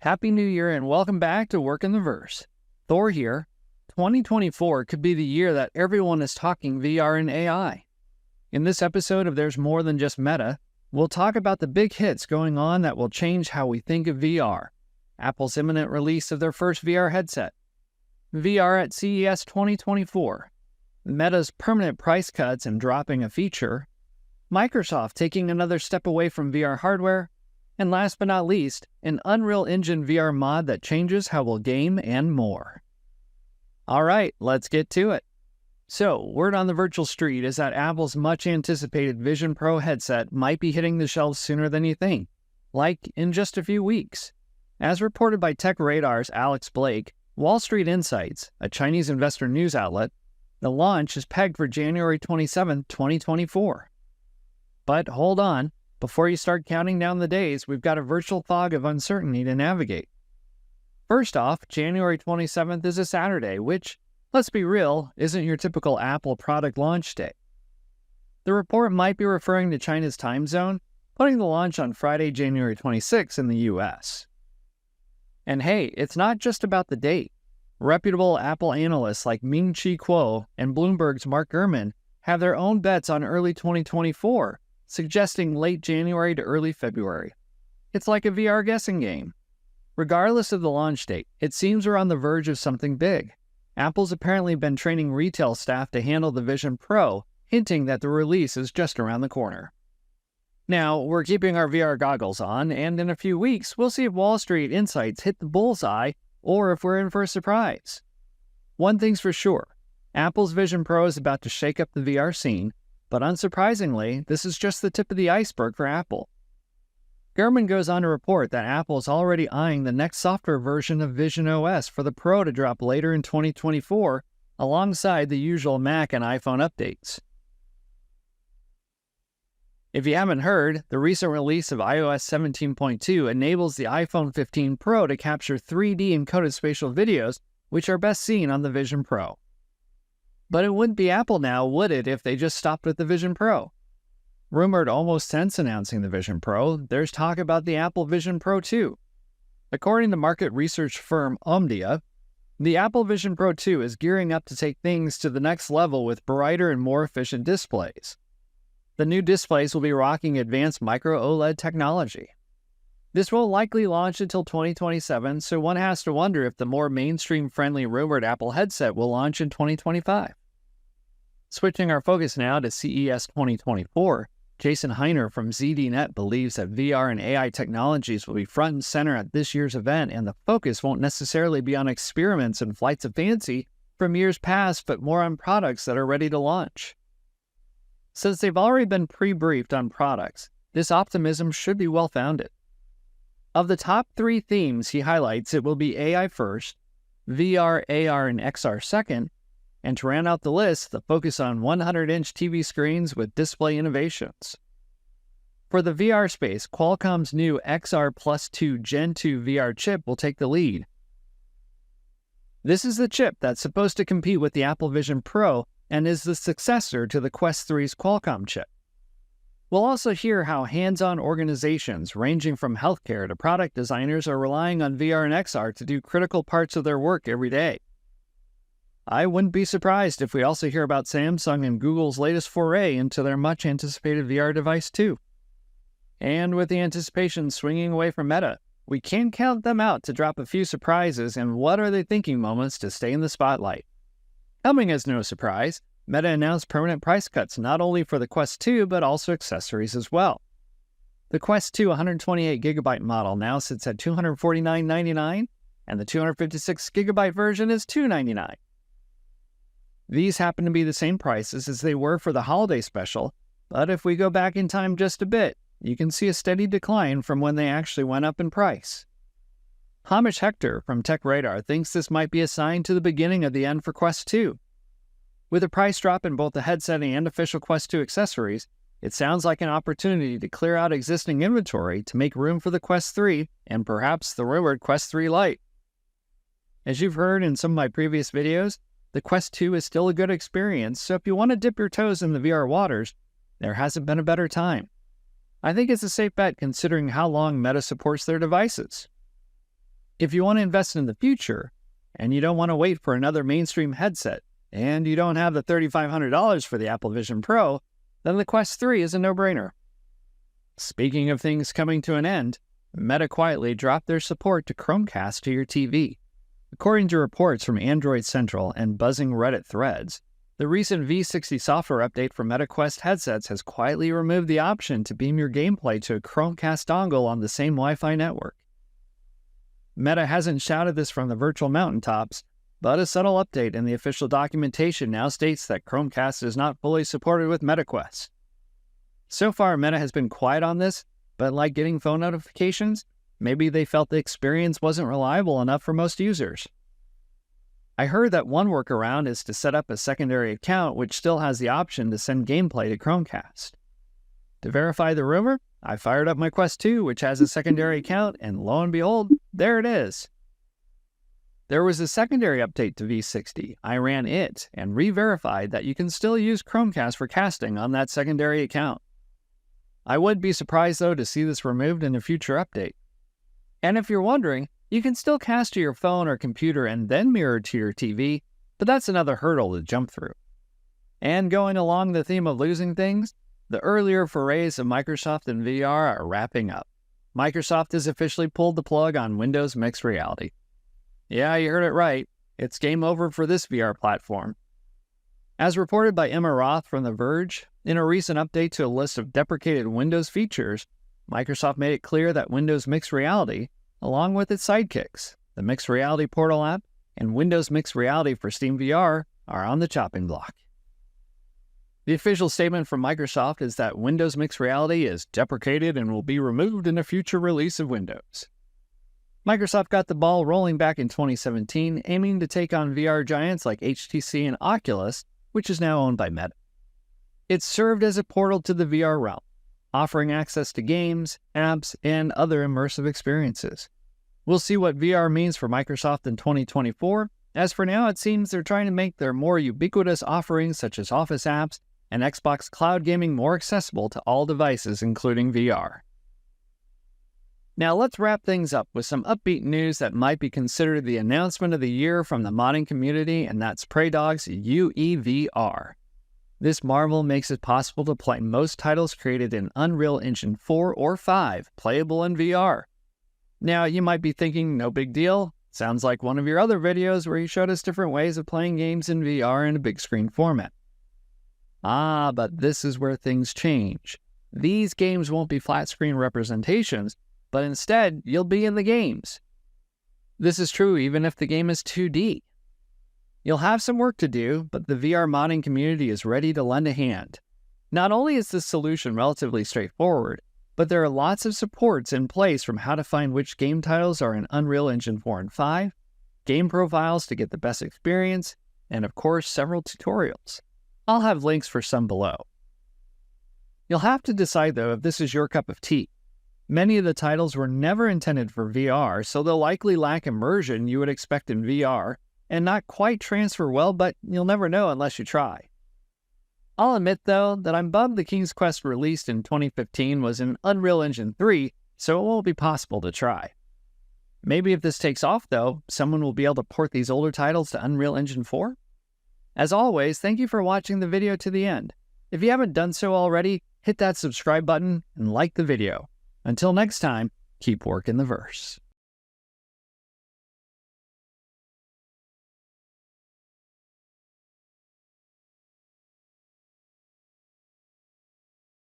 Happy New Year and welcome back to Work in the Verse. Thor here. 2024 could be the year that everyone is talking VR and AI. In this episode of There's More Than Just Meta, we'll talk about the big hits going on that will change how we think of VR, Apple's imminent release of their first VR headset, VR at CES 2024, Meta's permanent price cuts and dropping a feature, Microsoft taking another step away from VR hardware, and last but not least, an Unreal Engine VR mod that changes how we'll game and more. Alright, let's get to it. So, word on the virtual street is that Apple's much-anticipated Vision Pro headset might be hitting the shelves sooner than you think, like in just a few weeks. As reported by TechRadar's Alex Blake, Wall Street Insights, a Chinese investor news outlet, the launch is pegged for January 27, 2024. But hold on. Before you start counting down the days, we've got a virtual fog of uncertainty to navigate. First off, January 27th is a Saturday, which, let's be real, isn't your typical Apple product launch day. The report might be referring to China's time zone, putting the launch on Friday, January 26th in the US. And hey, it's not just about the date. Reputable Apple analysts like Ming-Chi Kuo and Bloomberg's Mark Gurman have their own bets on early 2024, suggesting late January to early February. It's like a VR guessing game. Regardless of the launch date, it seems we're on the verge of something big. Apple's apparently been training retail staff to handle the Vision Pro, hinting that the release is just around the corner. Now, we're keeping our VR goggles on, and in a few weeks, we'll see if Wall Street Insights hit the bullseye or if we're in for a surprise. One thing's for sure, Apple's Vision Pro is about to shake up the VR scene, but unsurprisingly, this is just the tip of the iceberg for Apple. Gurman goes on to report that Apple is already eyeing the next software version of Vision OS for the Pro to drop later in 2024, alongside the usual Mac and iPhone updates. If you haven't heard, the recent release of iOS 17.2 enables the iPhone 15 Pro to capture 3D encoded spatial videos, which are best seen on the Vision Pro. But it wouldn't be Apple now, would it, if they just stopped with the Vision Pro? Rumored almost since announcing the Vision Pro, there's talk about the Apple Vision Pro 2. According to market research firm Omdia, the Apple Vision Pro 2 is gearing up to take things to the next level with brighter and more efficient displays. The new displays will be rocking advanced micro OLED technology. This won't likely launch until 2027, so one has to wonder if the more mainstream-friendly rumored Apple headset will launch in 2025. Switching our focus now to CES 2024, Jason Heiner from ZDNet believes that VR and AI technologies will be front and center at this year's event, and the focus won't necessarily be on experiments and flights of fancy from years past, but more on products that are ready to launch. Since they've already been pre-briefed on products, this optimism should be well-founded. Of the top 3 themes he highlights, it will be AI first, VR, AR, and XR second, and to round out the list, the focus on 100-inch TV screens with display innovations. For the VR space, Qualcomm's new XR Plus 2 Gen 2 VR chip will take the lead. This is the chip that's supposed to compete with the Apple Vision Pro and is the successor to the Quest 3's Qualcomm chip. We'll also hear how hands-on organizations ranging from healthcare to product designers are relying on VR and XR to do critical parts of their work every day. I wouldn't be surprised if we also hear about Samsung and Google's latest foray into their much-anticipated VR device too. And with the anticipation swinging away from Meta, we can't count them out to drop a few surprises and what are they thinking moments to stay in the spotlight. Coming as no surprise, Meta announced permanent price cuts not only for the Quest 2 but also accessories as well. The Quest 2 128GB model now sits at $249.99 and the 256GB version is $299. These happen to be the same prices as they were for the holiday special, but if we go back in time just a bit, you can see a steady decline from when they actually went up in price. Hamish Hector from TechRadar thinks this might be a sign to the beginning of the end for Quest 2. With a price drop in both the headset and official Quest 2 accessories, it sounds like an opportunity to clear out existing inventory to make room for the Quest 3 and perhaps the rumored Quest 3 Lite. As you've heard in some of my previous videos, the Quest 2 is still a good experience, so if you want to dip your toes in the VR waters, there hasn't been a better time. I think it's a safe bet considering how long Meta supports their devices. If you want to invest in the future, and you don't want to wait for another mainstream headset, and you don't have the $3,500 for the Apple Vision Pro, then the Quest 3 is a no-brainer. Speaking of things coming to an end, Meta quietly dropped their support to Chromecast to your TV. According to reports from Android Central and buzzing Reddit threads, the recent V60 software update for Meta Quest headsets has quietly removed the option to beam your gameplay to a Chromecast dongle on the same Wi-Fi network. Meta hasn't shouted this from the virtual mountaintops, but a subtle update in the official documentation now states that Chromecast is not fully supported with MetaQuest. So far, Meta has been quiet on this, but like getting phone notifications, maybe they felt the experience wasn't reliable enough for most users. I heard that one workaround is to set up a secondary account which still has the option to send gameplay to Chromecast. To verify the rumor, I fired up my Quest 2, which has a secondary account, and lo and behold, there it is. There was a secondary update to V60. I ran it and re-verified that you can still use Chromecast for casting on that secondary account. I would be surprised, though, to see this removed in a future update. And if you're wondering, you can still cast to your phone or computer and then mirror to your TV, but that's another hurdle to jump through. And going along the theme of losing things, the earlier forays of Microsoft in VR are wrapping up. Microsoft has officially pulled the plug on Windows Mixed Reality. Yeah, you heard it right. It's game over for this VR platform. As reported by Emma Roth from The Verge, in a recent update to a list of deprecated Windows features, Microsoft made it clear that Windows Mixed Reality, along with its sidekicks, the Mixed Reality Portal app and Windows Mixed Reality for Steam VR, are on the chopping block. The official statement from Microsoft is that Windows Mixed Reality is deprecated and will be removed in a future release of Windows. Microsoft got the ball rolling back in 2017, aiming to take on VR giants like HTC and Oculus, which is now owned by Meta. It served as a portal to the VR realm, offering access to games, apps, and other immersive experiences. We'll see what VR means for Microsoft in 2024, as for now it seems they're trying to make their more ubiquitous offerings such as Office apps and Xbox Cloud Gaming more accessible to all devices, including VR. Now let's wrap things up with some upbeat news that might be considered the announcement of the year from the modding community, and that's PreyDog's UEVR. This marvel makes it possible to play most titles created in Unreal Engine 4 or 5 playable in VR. Now you might be thinking, no big deal. Sounds like one of your other videos where you showed us different ways of playing games in VR in a big screen format. Ah, but this is where things change. These games won't be flat screen representations, but instead you'll be in the games. This is true even if the game is 2D. You'll have some work to do, but the VR modding community is ready to lend a hand. Not only is this solution relatively straightforward, but there are lots of supports in place from how to find which game titles are in Unreal Engine 4 and 5, game profiles to get the best experience, and of course several tutorials. I'll have links for some below. You'll have to decide though if this is your cup of tea. Many of the titles were never intended for VR, so they'll likely lack immersion you would expect in VR, and not quite transfer well, but you'll never know unless you try. I'll admit though that I'm bummed the King's Quest released in 2015 was in Unreal Engine 3, so it won't be possible to try. Maybe if this takes off though, someone will be able to port these older titles to Unreal Engine 4? As always, thank you for watching the video to the end. If you haven't done so already, hit that subscribe button and like the video. Until next time, keep working the verse.